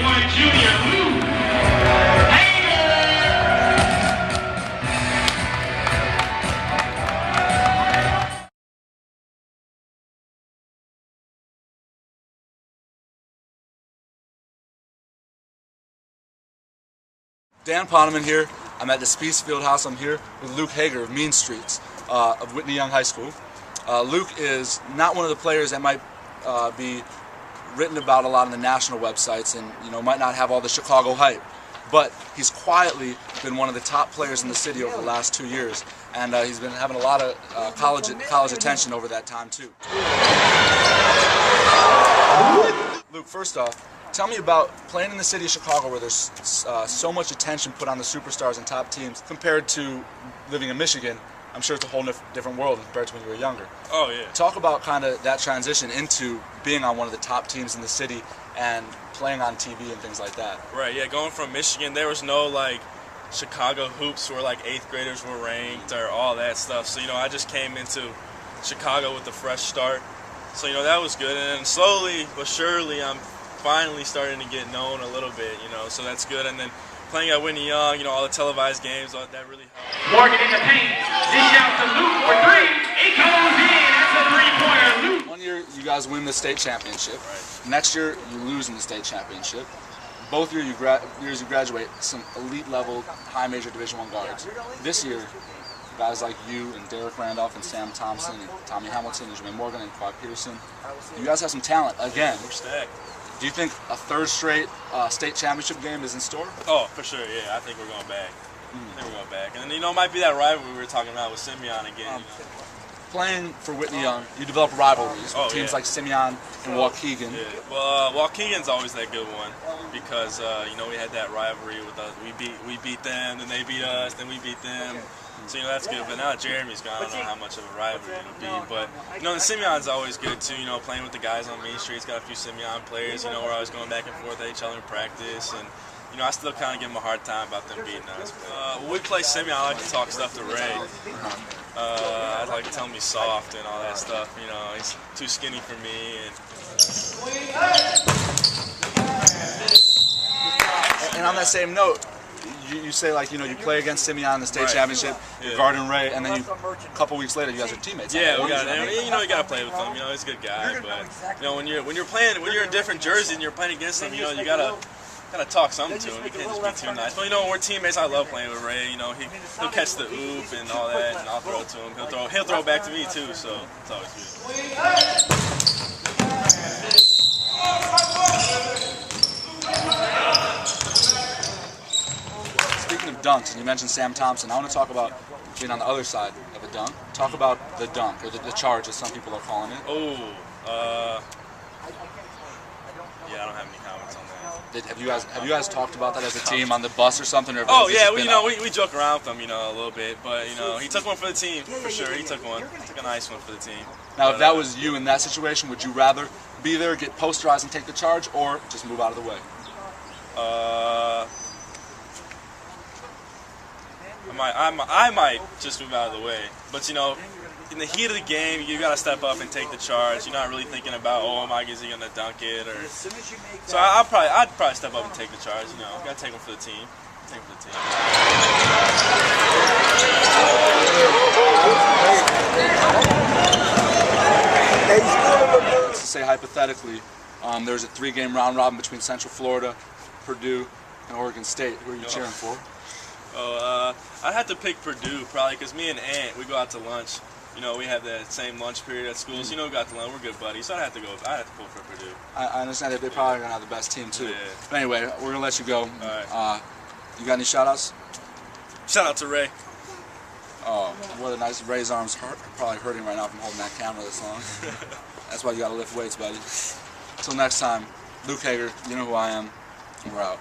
21 junior Luke Hager. Dan Poneman here. I'm at the Spies Fieldhouse. I'm here with Luke Hager of Meanstreets of Whitney Young High School. Luke is not one of the players that might be written about a lot on the national websites and might not have all the Chicago hype, but he's quietly been one of the top players in the city over the last 2 years, and he's been having a lot of college attention over that time too. Luke, first off, tell me about playing in the city of Chicago where there's so much attention put on the superstars and top teams compared to living in Michigan. I'm sure it's a whole different world compared to when you were younger. Oh, yeah. Talk about kind of that transition into being on one of the top teams in the city and playing on TV and things like that. Right, yeah, going from Michigan, there was no, Chicago hoops where, 8th graders were ranked or all that stuff. So, I just came into Chicago with a fresh start. So, that was good. And then slowly but surely, I'm finally starting to get known a little bit, so that's good. And then playing at Whitney Young, all the televised games, that really helped. Morgan in the paint, dish out to Luke for three. It goes in. That's a three-pointer. Luke. One year you guys win the state championship. Right. Next year you lose in the state championship. Both years you graduate some elite level high major Division I guards. This year, guys like you and Derek Randolph and Sam Thompson and Tommy Hamilton and Jermaine Morgan and Kwai Pearson, you guys have some talent again. We're stacked. Do you think a third straight state championship game is in store? Oh, for sure, yeah. I think we're going back. I think we're going back. And then, it might be that rivalry we were talking about with Simeon again. Playing for Whitney Young, you develop rivalries with teams yeah. like Simeon and Waukegan. Yeah. Well, Waukegan's always that good one because, we had that rivalry with us. We beat them, then they beat us, then we beat them. So, that's good. But now Jeremy's gone, I don't know how much of a rivalry it'll be. But, the Simeon's always good, too, playing with the guys on Meanstreets. Got a few Simeon players, we're always going back and forth at each other in practice. And, I still kind of give them a hard time about them beating us. When we play Simeon, I like to talk stuff to Ray. I like to tell him he's soft and all that stuff. He's too skinny for me. And on that same note, you say you play against Simeon in the state championship, you're guarding Ray, and then a couple weeks later you guys are teammates. Yeah, we got it. You got to play with him. He's a good guy, but when you're in different jerseys and you're playing against him, you gotta talk something to him. You can't just be too nice. But when we're teammates, I love playing with Ray. He'll catch the oop and all that, and I'll throw it to him. He'll throw it back to me too. So it's always good. Speaking of dunks, and you mentioned Sam Thompson, I want to talk about being on the other side of a dunk. Talk about the dunk, or the charge as some people are calling it. Yeah, I don't have any comments on that. Have you guys talked about that as a team on the bus or something? Or we joke around with him, a little bit, but he took one for the team for sure. He took one. He took a nice one for the team. Now, if that was you in that situation, would you rather be there, get posterized, and take the charge, or just move out of the way? I might just move out of the way, but in the heat of the game, you gotta step up and take the charge. You're not really thinking about, is he gonna dunk it, or so. I'd probably step up and take the charge. Gotta take him for the team. Take him for the team. Let's say hypothetically, there's a 3-game round robin between Central Florida, Purdue, and Oregon State. Who are you cheering for? I'd have to pick Purdue probably because me and Ant, we go out to lunch. We have that same lunch period at school, so we got to lunch. We're good buddies, so I have to pull for Purdue. I understand that they're probably gonna have the best team too. Yeah. But anyway, we're gonna let you go. All right. You got any shout-outs? Shout out to Ray. Oh, what a nice Ray's arms probably hurting right now from holding that camera this long. That's why you gotta lift weights, buddy. Until next time, Luke Hager, you know who I am. We're out.